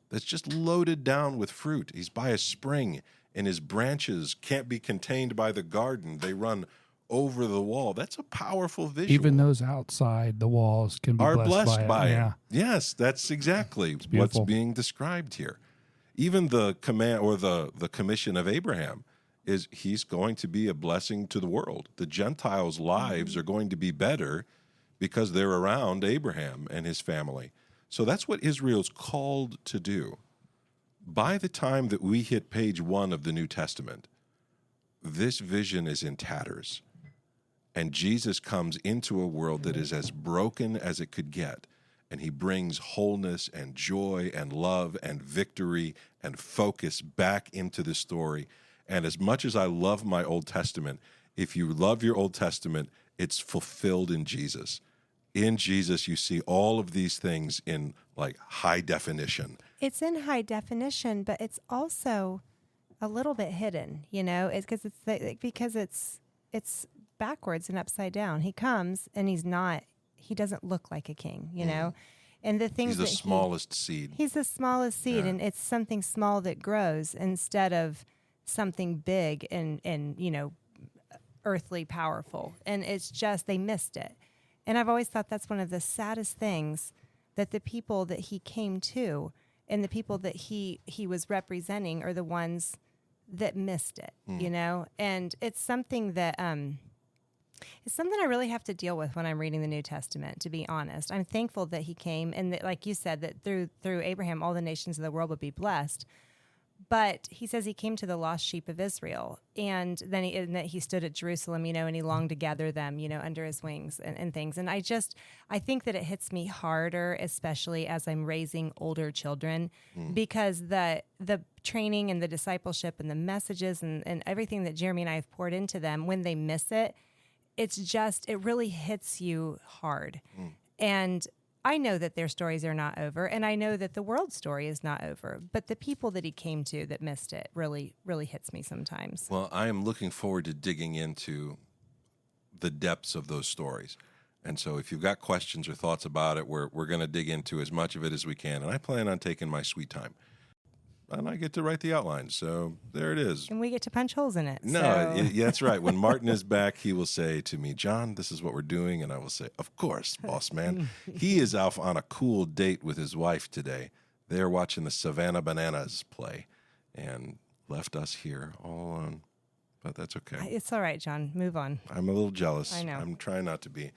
that's just loaded down with fruit. He's by a spring, and his branches can't be contained by the garden. They run over the wall. That's a powerful visual. Even those outside the walls can be blessed by it. Yeah. Yes, that's exactly what's being described here. Even the command or the commission of Abraham is he's going to be a blessing to the world. The Gentiles' lives are going to be better because they're around Abraham and his family. So that's what Israel's called to do. By the time that we hit page 1 of the New Testament, this vision is in tatters. And Jesus comes into a world that is as broken as it could get. And he brings wholeness and joy and love and victory and focus back into the story. And as much as I love my Old Testament, if you love your Old Testament, it's fulfilled in Jesus. In Jesus, you see all of these things in like high definition. It's in high definition, but it's also a little bit hidden, you know, because it's backwards and upside down. He comes and he doesn't look like a king, you know, and the things he's the smallest seed. He's the smallest seed, and it's something small that grows instead of something big and you know, earthly powerful. And it's just, they missed it. And I've always thought that's one of the saddest things, that the people that he came to and the people that he was representing are the ones that missed it, you know? And it's something that, it's something I really have to deal with when I'm reading the New Testament, to be honest. I'm thankful that he came, and that, like you said, that through Abraham, all the nations of the world would be blessed. But he says he came to the lost sheep of Israel, and then that he stood at Jerusalem, you know, and he longed to gather them, you know, under his wings and things. And I think that it hits me harder, especially as I'm raising older children, because the training and the discipleship and the messages and everything that Jeremy and I have poured into them, when they miss it, it really hits you hard. And I know that their stories are not over, and I know that the world's story is not over, but the people that he came to that missed it really, really hits me sometimes. Well, I am looking forward to digging into the depths of those stories. And so if you've got questions or thoughts about it, we're going to dig into as much of it as we can. And I plan on taking my sweet time. And I get to write the outline, so there it is. And we get to punch holes in it. No, that's right. When Martin is back, he will say to me, John, this is what we're doing. And I will say, of course, boss man. He is off on a cool date with his wife today. They're watching the Savannah Bananas play and left us here all alone. But that's okay. It's all right, John. Move on. I'm a little jealous. I know. I'm trying not to be.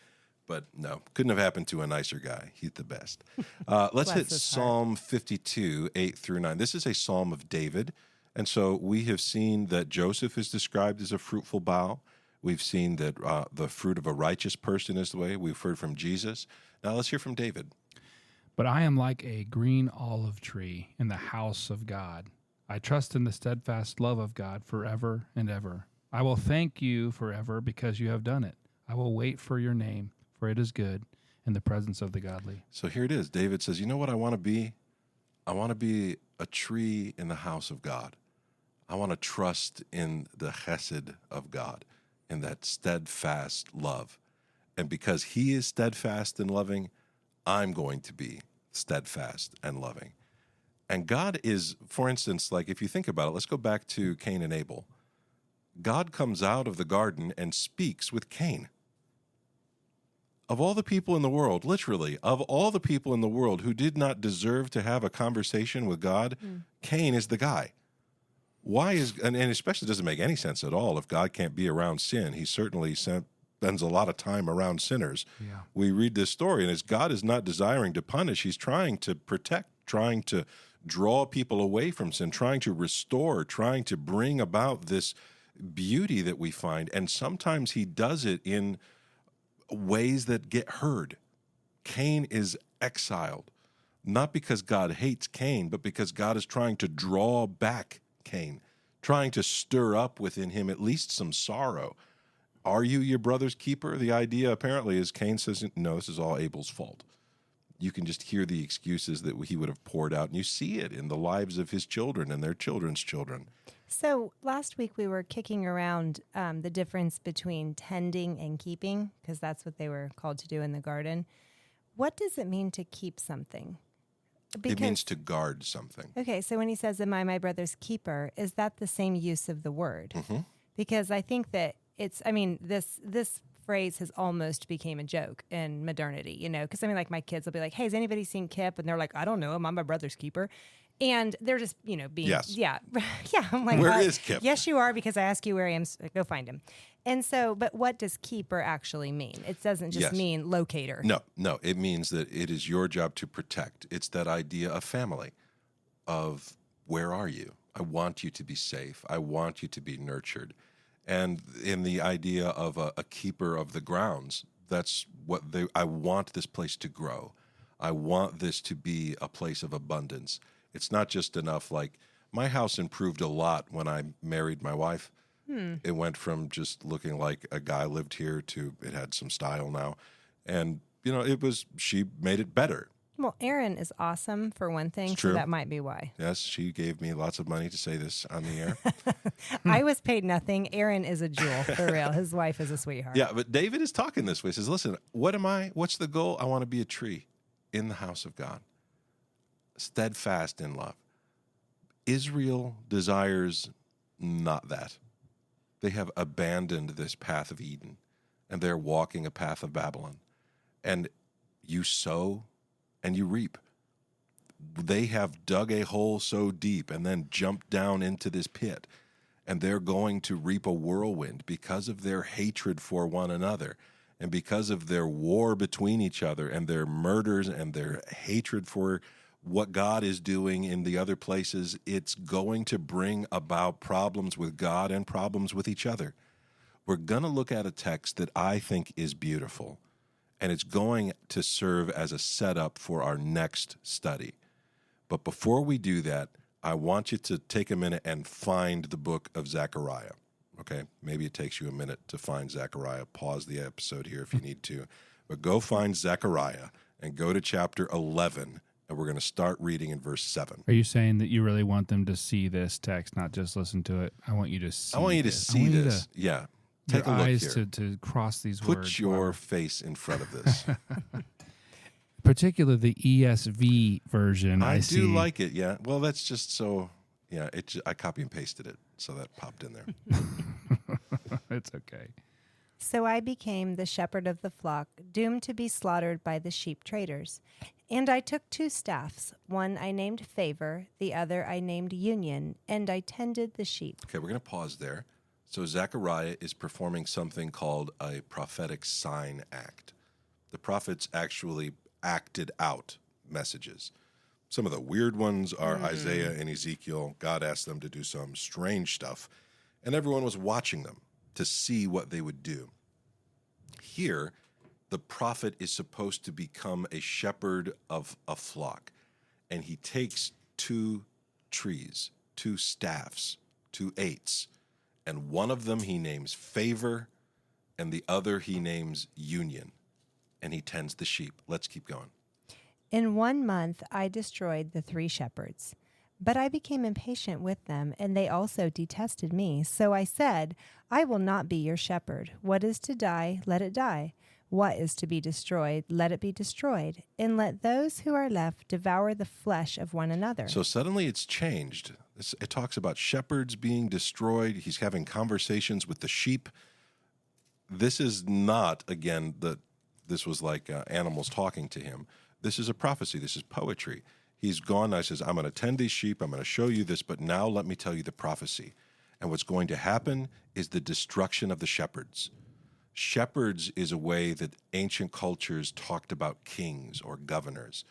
But no, couldn't have happened to a nicer guy. He's the best. Let's hit Psalm 52, 8 through 9. This is a psalm of David. And so we have seen that Joseph is described as a fruitful bough. We've seen that the fruit of a righteous person is the way. We've heard from Jesus. Now let's hear from David. But I am like a green olive tree in the house of God. I trust in the steadfast love of God forever and ever. I will thank you forever because you have done it. I will wait for your name, for it is good in the presence of the godly. So here it is. David says, you know what I want to be? I want to be a tree in the house of God. I want to trust in the chesed of God, in that steadfast love. And because he is steadfast and loving, I'm going to be steadfast and loving. And God is, for instance, like if you think about it, let's go back to Cain and Abel. God comes out of the garden and speaks with Cain. Of all the people in the world, literally, of all the people in the world who did not deserve to have a conversation with God, Cain is the guy. Why is, and especially doesn't make any sense at all if God can't be around sin. He certainly spends a lot of time around sinners. Yeah. We read this story, and as God is not desiring to punish, he's trying to protect, trying to draw people away from sin, trying to restore, trying to bring about this beauty that we find. And sometimes he does it in ways that get heard. Cain is exiled, not because God hates Cain, but because God is trying to draw back Cain, trying to stir up within him at least some sorrow. Are you your brother's keeper? The idea apparently is Cain says, no, this is all Abel's fault. You can just hear the excuses that he would have poured out, and you see it in the lives of his children and their children's children. So last week we were kicking around the difference between tending and keeping, because that's what they were called to do in the garden. What does it mean to keep something? It means to guard something. Okay, so when he says, am I my brother's keeper, is that the same use of the word? Mm-hmm. Because I think that this phrase has almost became a joke in modernity, because like my kids will be like, hey, has anybody seen Kip? And they're like, I don't know him. I'm my brother's keeper. And they're just, being, yes. yeah. I'm like, where is Kip? Yes, you are, because I ask you where I am. So go find him. And so, but what does keeper actually mean? It doesn't just mean locator. No. It means that it is your job to protect. It's that idea of family, of where are you? I want you to be safe. I want you to be nurtured. And in the idea of a keeper of the grounds, that's what I want this place to grow. I want this to be a place of abundance. It's not just enough, like, my house improved a lot when I married my wife. It went from just looking like a guy lived here to it had some style now. And, she made it better. Well, Erin is awesome, for one thing, so that might be why. Yes, she gave me lots of money to say this on the air. I was paid nothing. Erin is a jewel, for real. His wife is a sweetheart. Yeah, but David is talking this way. He says, listen, what am I? What's the goal? I want to be a tree in the house of God, steadfast in love. Israel desires not that. They have abandoned this path of Eden, and they're walking a path of Babylon. And you sow and you reap. They have dug a hole so deep and then jumped down into this pit, and they're going to reap a whirlwind because of their hatred for one another and because of their war between each other and their murders and their hatred for what God is doing in the other places. It's going to bring about problems with God and problems with each other. We're going to look at a text that I think is beautiful, and it's going to serve as a setup for our next study. But before we do that, I want you to take a minute and find the book of Zechariah. Okay? Maybe it takes you a minute to find Zechariah. Pause the episode here if you need to. But go find Zechariah and go to chapter 11, and we're going to start reading in verse 7. Are you saying that you really want them to see this text, not just listen to it? I want you to see this. Yeah. Take a look eyes here. to cross these Put words. Put your face in front of this. Particularly the ESV version. I do see. like it, yeah. Well, that's just so, yeah, I copy and pasted it, so that popped in there. It's okay. So I became the shepherd of the flock, doomed to be slaughtered by the sheep traders. And I took 2 staffs. One I named Favor, the other I named Union, and I tended the sheep. Okay, we're going to pause there. So Zechariah is performing something called a prophetic sign act. The prophets actually acted out messages. Some of the weird ones are Isaiah and Ezekiel. God asked them to do some strange stuff, and everyone was watching them to see what they would do. Here, the prophet is supposed to become a shepherd of a flock, and he takes 2 trees, 2 staffs, 2 eights, and one of them he names Favor, and the other he names Union, and he tends the sheep. Let's keep going. In 1 month I destroyed the 3 shepherds, but I became impatient with them, and they also detested me. So I said, I will not be your shepherd. What is to die, let it die. What is to be destroyed, let it be destroyed. And let those who are left devour the flesh of one another. So suddenly it's changed. It talks about shepherds being destroyed. He's having conversations with the sheep. This is not, again, this was like animals talking to him. This is a prophecy. This is poetry. He's gone now. He says, I'm going to tend these sheep. I'm going to show you this, but now let me tell you the prophecy. And what's going to happen is the destruction of the shepherds. Shepherds is a way that ancient cultures talked about kings or governors,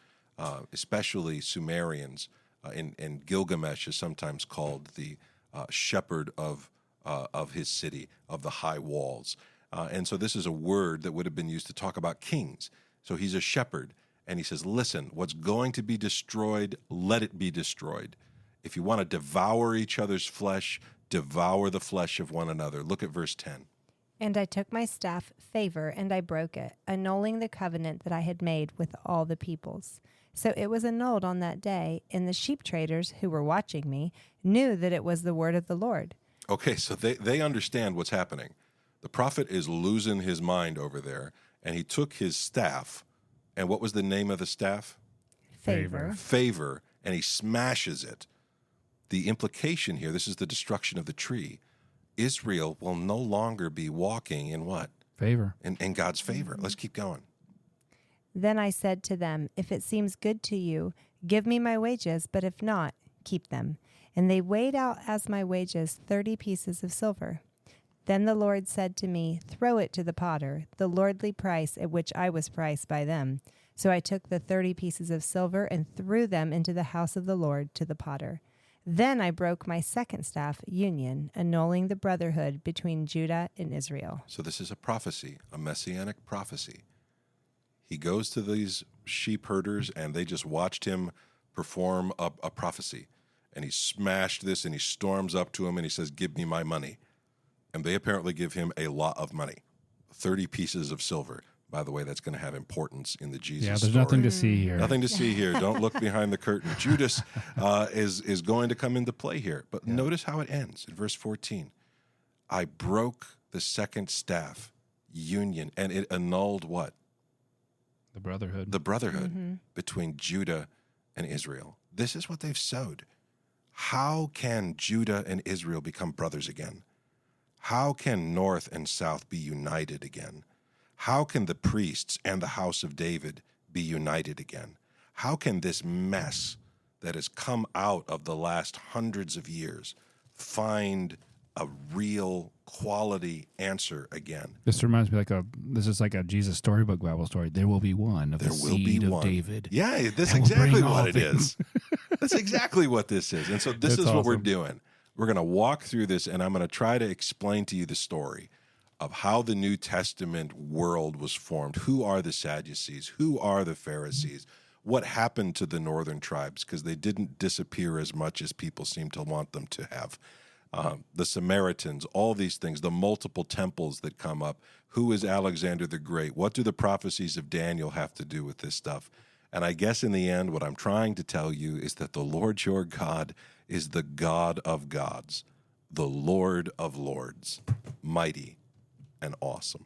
especially Sumerians. And Gilgamesh is sometimes called the shepherd of his city, of the high walls. And so this is a word that would have been used to talk about kings. So he's a shepherd. And he says, listen, what's going to be destroyed, let it be destroyed. If you want to devour each other's flesh, devour the flesh of one another. Look at verse 10. And I took my staff, favor, and I broke it, annulling the covenant that I had made with all the peoples. So it was annulled on that day, and the sheep traders who were watching me knew that it was the word of the Lord. Okay, so they understand what's happening. The prophet is losing his mind over there, and he took his staff, and what was the name of the staff? Favor. Favor, and he smashes it. The implication here, this is the destruction of the tree. Israel will no longer be walking in what? Favor. In God's favor. Let's keep going. Then I said to them, if it seems good to you, give me my wages, but if not, keep them. And they weighed out as my wages 30 pieces of silver. Then the Lord said to me, throw it to the potter, the lordly price at which I was priced by them. So I took the 30 pieces of silver and threw them into the house of the Lord to the potter. Then I broke my second staff, union, annulling the brotherhood between Judah and Israel. So this is a prophecy, a messianic prophecy. He goes to these sheep herders, and they just watched him perform a prophecy. And he smashed this, and he storms up to him, and he says, give me my money. And they apparently give him a lot of money, 30 pieces of silver. By the way, that's going to have importance in the Jesus there's story. nothing to see here. Nothing to see here. Don't look behind the curtain. Judas is going to come into play here. But notice how it ends in verse 14. I broke the second staff, union, and it annulled what? The brotherhood. The brotherhood between Judah and Israel. This is what they've sowed. How can Judah and Israel become brothers again? How can North and South be united again? How can the priests and the house of David be united again? How can this mess that has come out of the last hundreds of years find a real quality answer again? This reminds me this is like a Jesus storybook Bible story. There will be one of the seed of David. Yeah, that's that will exactly bring what all it things. is. That's exactly what this is. And so this is what we're doing. We're going to walk through this, and I'm going to try to explain to you the story of how the New Testament world was formed. Who are the Sadducees? Who are the Pharisees? What happened to the northern tribes? Because they didn't disappear as much as people seem to want them to have. The Samaritans, all these things, the multiple temples that come up. Who is Alexander the Great? What do the prophecies of Daniel have to do with this stuff? And I guess in the end, what I'm trying to tell you is that the Lord your God is the God of gods, the Lord of lords, mighty and awesome.